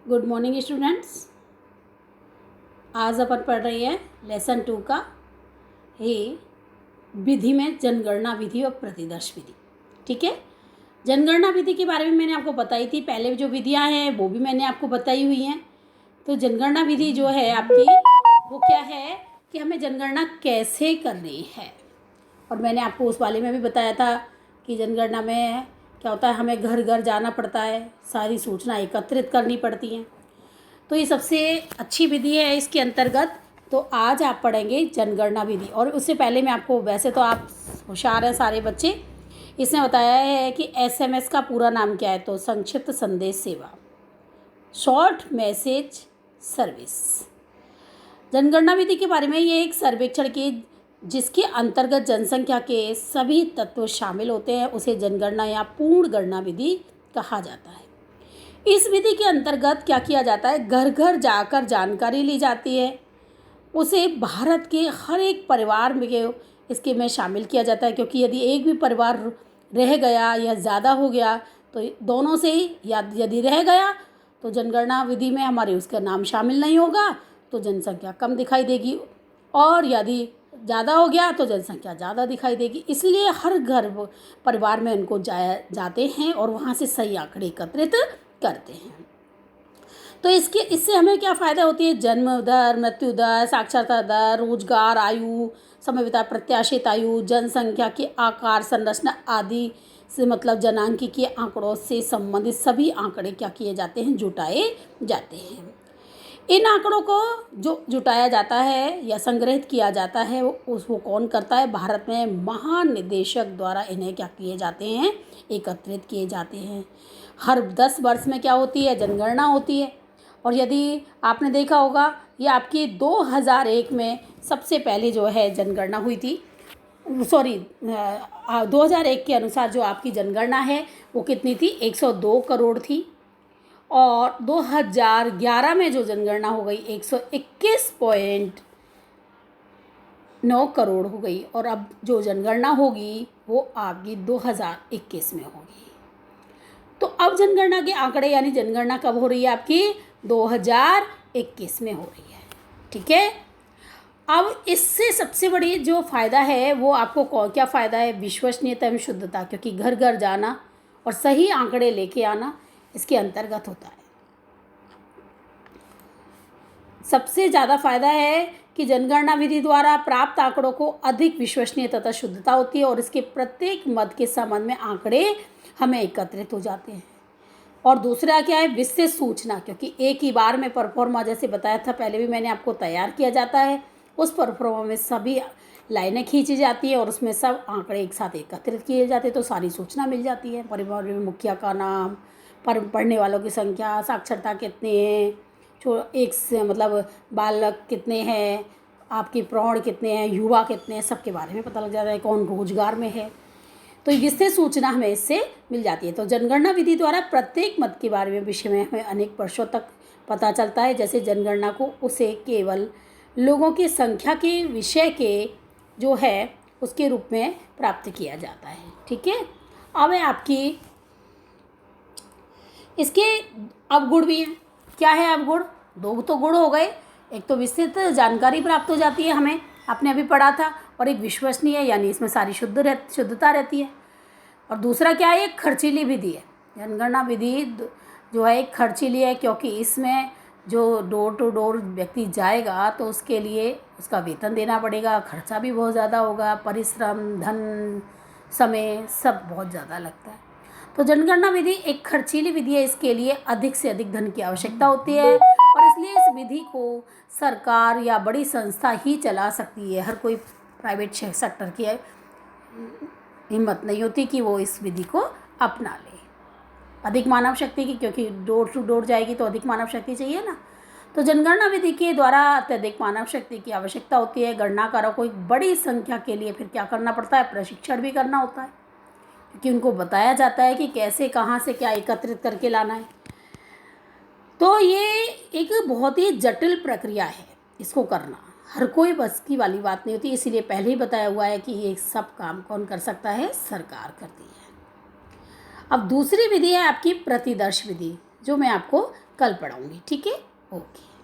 Good morning students. आज अपन पढ़ रही हैं लेसन 2 का ही विधि में जनगणना विधि और प्रतिदर्श विधि। ठीक है, जनगणना विधि के बारे में मैंने आपको बताई थी। पहले जो विधियां हैं वो भी मैंने आपको बताई हुई हैं। तो जनगणना विधि जो है आपकी वो क्या है कि हमें जनगणना कैसे करनी है, और मैंने आपको उस वाले में भी बताया था कि जनगणना में क्या होता है, हमें घर घर जाना पड़ता है, सारी सूचना एकत्रित करनी पड़ती हैं। तो ये सबसे अच्छी विधि है इसके अंतर्गत। तो आज आप पढ़ेंगे जनगणना विधि। और उससे पहले मैं आपको, वैसे तो आप होशियार हैं सारे बच्चे, इसने बताया है कि एसएमएस का पूरा नाम क्या है। तो संक्षिप्त संदेश सेवा, शॉर्ट मैसेज सर्विस। जनगणना विधि के बारे में ये एक सर्वेक्षण की जिसके अंतर्गत जनसंख्या के सभी तत्व शामिल होते हैं उसे जनगणना या पूर्ण गणना विधि कहा जाता है। इस विधि के अंतर्गत क्या किया जाता है, घर घर जाकर जानकारी ली जाती है, उसे भारत के हर एक परिवार में इसके में शामिल किया जाता है। क्योंकि यदि एक भी परिवार रह गया या ज़्यादा हो गया तो दोनों से ही, या यदि रह गया तो जनगणना विधि में हमारे उसका नाम शामिल नहीं होगा तो जनसंख्या कम दिखाई देगी, और यदि ज़्यादा हो गया तो जनसंख्या ज़्यादा दिखाई देगी। इसलिए हर घर परिवार में उनको जाते हैं और वहाँ से सही आंकड़े एकत्रित करते हैं। तो इससे हमें क्या फ़ायदा होती है, जन्म दर, मृत्यु दर, साक्षरता दर, रोजगार, आयु, समय बिता, प्रत्याशित आयु, जनसंख्या के आकार, संरचना आदि से मतलब जनांकीय आंकड़ों से संबंधित सभी आंकड़े क्या किए जाते हैं, जुटाए जाते हैं। इन आंकड़ों को जो जुटाया जाता है या संग्रहित किया जाता है वो कौन करता है, भारत में महानिदेशक द्वारा इन्हें क्या किए जाते हैं, एकत्रित किए जाते हैं। हर 10 वर्ष में क्या होती है, जनगणना होती है। और यदि आपने देखा होगा, ये आपकी 2001 में सबसे पहले जो है जनगणना हुई थी। सॉरी, 2001 के अनुसार जो आपकी जनगणना है वो कितनी थी, 102 करोड़ थी। और 2011 में जो जनगणना हो गई 121.9 करोड़ हो गई। और अब जो जनगणना होगी वो आपकी 2021 में होगी। तो अब जनगणना के आंकड़े यानी जनगणना कब हो रही है, आपकी 2021 में हो रही है। ठीक है, अब इससे सबसे बड़ी जो फ़ायदा है वो आपको क्या फ़ायदा है, विश्वसनीयता एवं शुद्धता। क्योंकि घर घर जाना और सही आंकड़े लेके आना इसके अंतर्गत होता है। सबसे ज़्यादा फायदा है कि जनगणना विधि द्वारा प्राप्त आंकड़ों को अधिक विश्वसनीय तथा शुद्धता होती है और इसके प्रत्येक मत के संबंध में आंकड़े हमें एकत्रित हो जाते हैं। और दूसरा क्या है, विस्तृत सूचना। क्योंकि एक ही बार में परफॉर्मा, जैसे बताया था पहले भी मैंने आपको, तैयार किया जाता है। उस परफॉर्मा में सभी लाइनें खींची जाती है और उसमें सब आंकड़े एक साथ एकत्रित किए जाते हैं, तो सारी सूचना मिल जाती है। परिवार में मुखिया का नाम, पढ़ने वालों की संख्या, साक्षरता कितने हैं, एक से मतलब बालक कितने हैं, आपके प्रौढ़ कितने हैं, युवा कितने हैं, सबके बारे में पता लग जाता है, कौन रोजगार में है। तो जिससे सूचना हमें इससे मिल जाती है। तो जनगणना विधि द्वारा प्रत्येक मत के बारे में विषय में हमें अनेक वर्षों तक पता चलता है। जैसे जनगणना को उसे केवल लोगों की संख्या के विषय के जो है उसके रूप में प्राप्त किया जाता है। ठीक है, अब है आपकी इसके अवगुण भी हैं। क्या है अवगुण, 2 तो गुण हो गए। एक तो विस्तृत जानकारी प्राप्त हो जाती है हमें, आपने अभी पढ़ा था, और एक विश्वसनीय है यानी इसमें सारी शुद्धता रहती है। और दूसरा क्या है, एक खर्चीली विधि है। जनगणना विधि जो है एक खर्चीली है, क्योंकि इसमें जो डोर टू डोर व्यक्ति जाएगा तो उसके लिए उसका वेतन देना पड़ेगा, खर्चा भी बहुत ज़्यादा होगा, परिश्रम, धन, समय सब बहुत ज़्यादा लगता है। तो जनगणना विधि एक खर्चीली विधि है, इसके लिए अधिक से अधिक धन की आवश्यकता होती है और इसलिए इस विधि को सरकार या बड़ी संस्था ही चला सकती है। हर कोई प्राइवेट सेक्टर की हिम्मत नहीं होती कि वो इस विधि को अपना ले, अधिक मानव शक्ति की, क्योंकि डोर टू डोर जाएगी तो अधिक मानव शक्ति चाहिए ना। तो जनगणना विधि के द्वारा अत्यधिक मानव शक्ति की आवश्यकता होती है। गणनाकारों को एक बड़ी संख्या के लिए फिर क्या करना पड़ता है, प्रशिक्षण भी करना होता है, क्योंकि उनको बताया जाता है कि कैसे कहाँ से क्या एकत्रित करके लाना है। तो ये एक बहुत ही जटिल प्रक्रिया है, इसको करना हर कोई बस की वाली बात नहीं होती। इसीलिए पहले ही बताया हुआ है कि ये सब काम कौन कर सकता है, सरकार करती है। अब दूसरी विधि है आपकी प्रतिदर्श विधि। जो मैं आपको कल पढ़ाऊँगी। ठीक है, ओके।